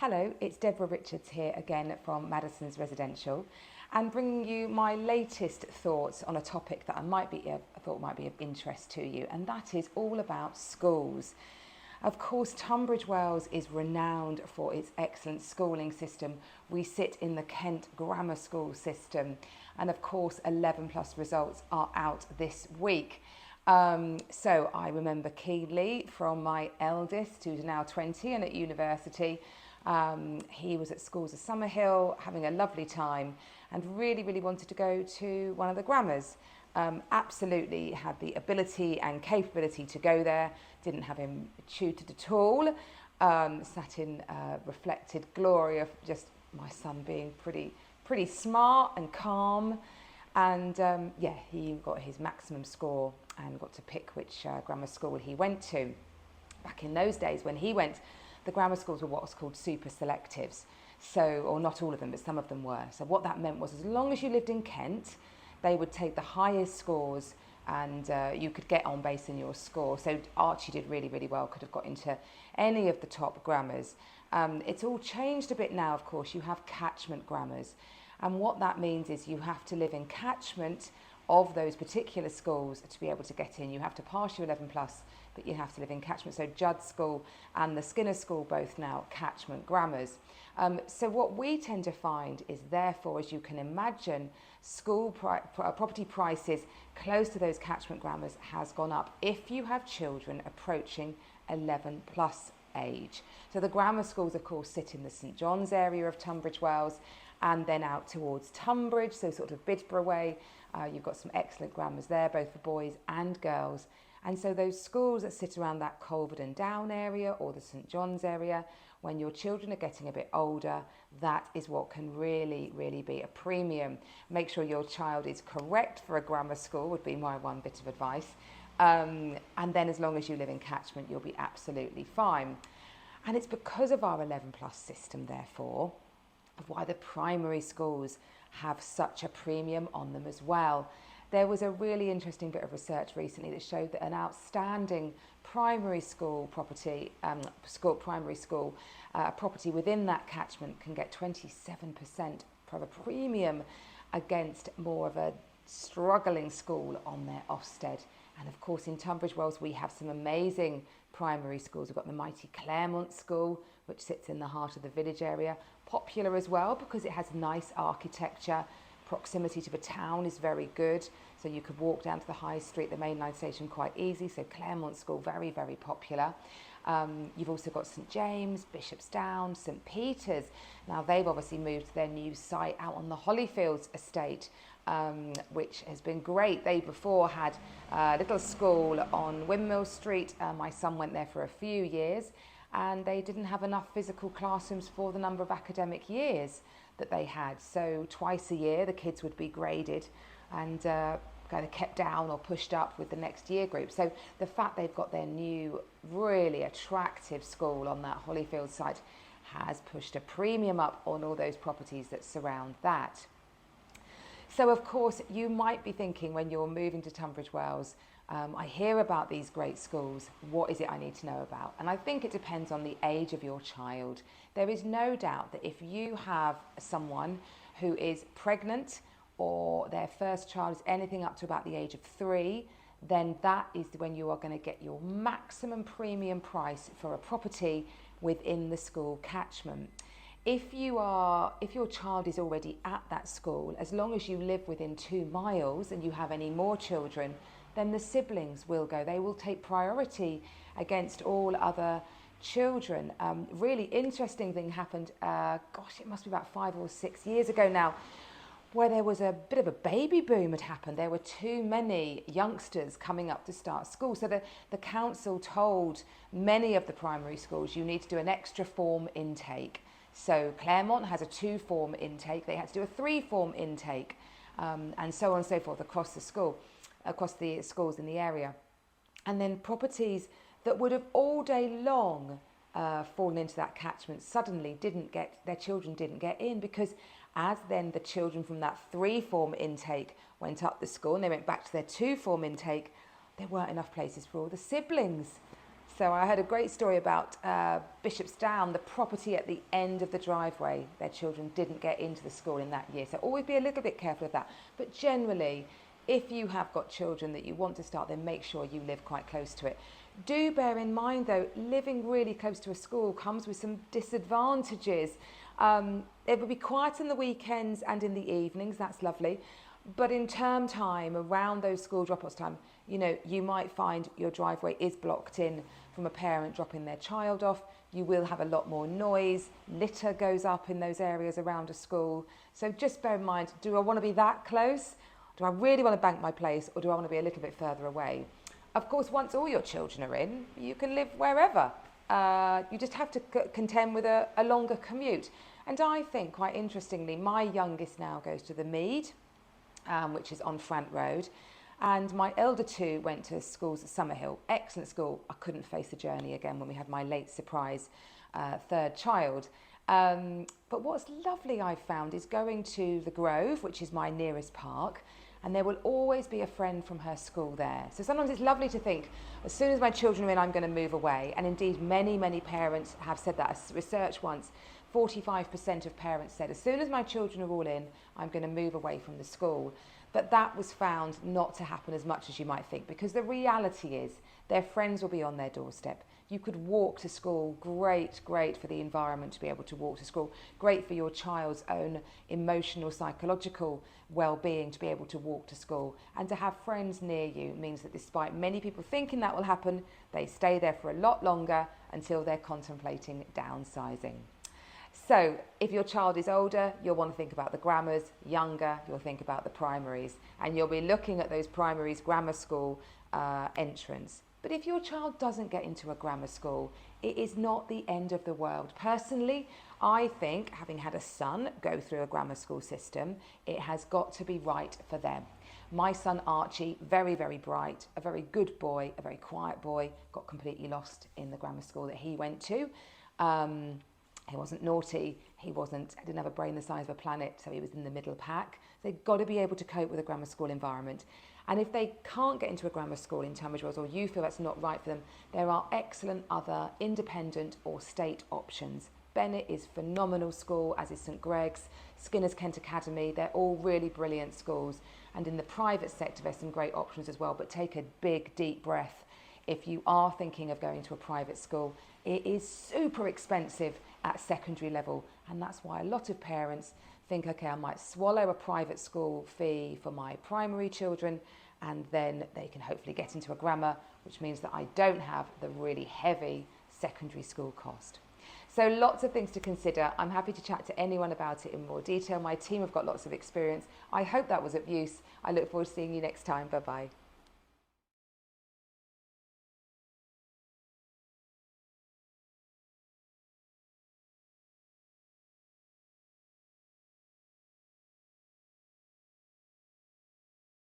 Hello, it's Deborah Richards here again from Madison's Residential and bringing you my latest thoughts on a topic that I thought might be of interest to you, and that is all about schools. Of course, Tunbridge Wells is renowned for its excellent schooling system. We sit in the Kent Grammar School system, and of course 11 plus results are out this week. So I remember keenly from my eldest, who's now 20 and at university. He was at schools of Summerhill having a lovely time and really wanted to go to one of the grammars. Absolutely had the ability and capability to go there, didn't have him tutored at all, sat in reflected glory of just my son being pretty smart and calm, and he got his maximum score and got to pick which grammar school he went to. Back in those days when he went, the grammar schools were what was called super selectives. So, or not all of them, but some of them were. So what that meant was as long as you lived in Kent, they would take the highest scores and you could get on based on your score. So Archie did really well, could have got into any of the top grammars. It's all changed a bit now, of course. You have catchment grammars. And what that means is you have to live in catchment of those particular schools to be able to get in. You have to pass your 11 plus, but you have to live in catchment. So Judd School and the Skinner School both now catchment grammars. So what we tend to find is, therefore, as you can imagine, school property prices close to those catchment grammars has gone up if you have children approaching 11 plus age. So the grammar schools, of course, sit in the St John's area of Tunbridge Wells and then out towards Tunbridge, so sort of Bidborough way. You've got some excellent grammars there, both for boys and girls. And so those schools that sit around that Colvard Down area or the St John's area, when your children are getting a bit older, that is what can really be a premium. Make sure your child is correct for a grammar school would be my one bit of advice. And then as long as you live in catchment, you'll be absolutely fine. And it's because of our 11 plus system, therefore, of why the primary schools have such a premium on them as well. There was a really interesting bit of research recently that showed that an outstanding primary school property, property within that catchment can get 27% of a premium against more of a struggling school on their Ofsted. And of course in Tunbridge Wells we have some amazing primary schools. We've got the mighty Claremont School, which sits in the heart of the village area. Popular as well because it has nice architecture. Proximity to the town is very good, so you could walk down to the high street, the main line station, quite easy. So Claremont School, very popular. You've also got St James, Bishopsdown, St Peter's. Now they've obviously moved to their new site out on the Hollyfields estate, which has been great. They before had a little school on Windmill Street. My son went there for a few years, and they didn't have enough physical classrooms for the number of academic years that they had. So twice a year the kids would be graded and kind of kept down or pushed up with the next year group. So the fact they've got their new really attractive school on that Hollyfield site has pushed a premium up on all those properties that surround that. So of course you might be thinking when you're moving to Tunbridge Wells, I hear about these great schools, what is it I need to know about? And I think it depends on the age of your child. There is no doubt that if you have someone who is pregnant or their first child is anything up to about the age of 3, then that is when you are going to get your maximum premium price for a property within the school catchment. If your child is already at that school, as long as you live within 2 miles and you have any more children, then the siblings will go. They will take priority against all other children. Really interesting thing happened, it must be about 5 or 6 years ago now, where there was a bit of a baby boom had happened. There were too many youngsters coming up to start school. So the council told many of the primary schools, you need to do an extra form intake. So Claremont has a 2-form intake. They had to do a 3-form intake, and so on and so forth across the schools in the area. And then properties that would have all day long fallen into that catchment suddenly their children didn't get in, because as then the children from that 3-form intake went up the school and they went back to their 2-form intake, there weren't enough places for all the siblings. So I heard a great story about Bishopsdown, the property at the end of the driveway. Their children didn't get into the school in that year. So always be a little bit careful of that. But generally, if you have got children that you want to start, then make sure you live quite close to it. Do bear in mind though, living really close to a school comes with some disadvantages. It will be quiet on the weekends and in the evenings, that's lovely. But in term time, around those school drop-offs time, you know, you might find your driveway is blocked in from a parent dropping their child off. You will have a lot more noise, litter goes up in those areas around a school. So just bear in mind, do I want to be that close? Do I really want to bank my place, or do I want to be a little bit further away? Of course, once all your children are in, you can live wherever. You just have to contend with a longer commute. And I think, quite interestingly, my youngest now goes to the Mead, which is on Frant Road. And my elder two went to schools at Summerhill. Excellent school. I couldn't face the journey again when we had my late surprise third child. But what's lovely I've found is going to the Grove, which is my nearest park, and there will always be a friend from her school there. So sometimes it's lovely to think, as soon as my children are in, I'm going to move away. And indeed, many, many parents have said that. Research once, 45% of parents said, as soon as my children are all in, I'm going to move away from the school. But that was found not to happen as much as you might think, because the reality is their friends will be on their doorstep. You could walk to school, great for the environment to be able to walk to school, great for your child's own emotional, psychological well-being to be able to walk to school. And to have friends near you means that despite many people thinking that will happen, they stay there for a lot longer until they're contemplating downsizing. So if your child is older, you'll want to think about the grammars. Younger, you'll think about the primaries, and you'll be looking at those primaries grammar school entrance. But if your child doesn't get into a grammar school, it is not the end of the world. Personally, I think, having had a son go through a grammar school system, it has got to be right for them. My son Archie, very bright, a very good boy, a very quiet boy, got completely lost in the grammar school that he went to. He wasn't naughty, he didn't have a brain the size of a planet, so he was in the middle pack. They've got to be able to cope with a grammar school environment. And if they can't get into a grammar school in Tunbridge Wells, or you feel that's not right for them, there are excellent other independent or state options. Bennett is phenomenal school, as is St Greg's, Skinner's Kent Academy. They're all really brilliant schools. And in the private sector, there's some great options as well. But take a big, deep breath. If you are thinking of going to a private school, it is super expensive at secondary level. And that's why a lot of parents think, okay, I might swallow a private school fee for my primary children, and then they can hopefully get into a grammar, which means that I don't have the really heavy secondary school cost. So lots of things to consider. I'm happy to chat to anyone about it in more detail. My team have got lots of experience. I hope that was of use. I look forward to seeing you next time. Bye-bye.